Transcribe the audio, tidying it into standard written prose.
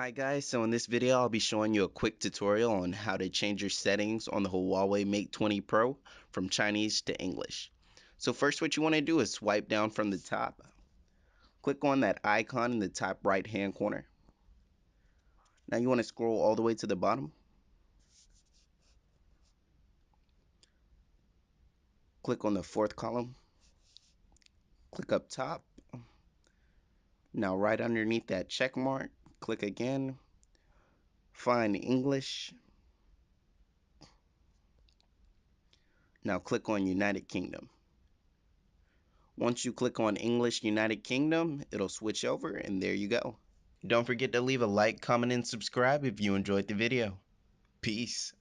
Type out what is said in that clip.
Hi guys, so in this video I'll be showing you a quick tutorial on how to change your settings on the Huawei Mate 20 Pro from Chinese to English. So first what you want to do is swipe down from the top, click on that icon in the top right hand corner. Now you want to scroll all the way to the bottom, click on the fourth column, click up top. Now right underneath that check mark, click again, find English. Now click on United Kingdom. Once you click on English United Kingdom, it'll switch over and there you go. Don't forget to leave a like, comment, and subscribe if you enjoyed the video. Peace.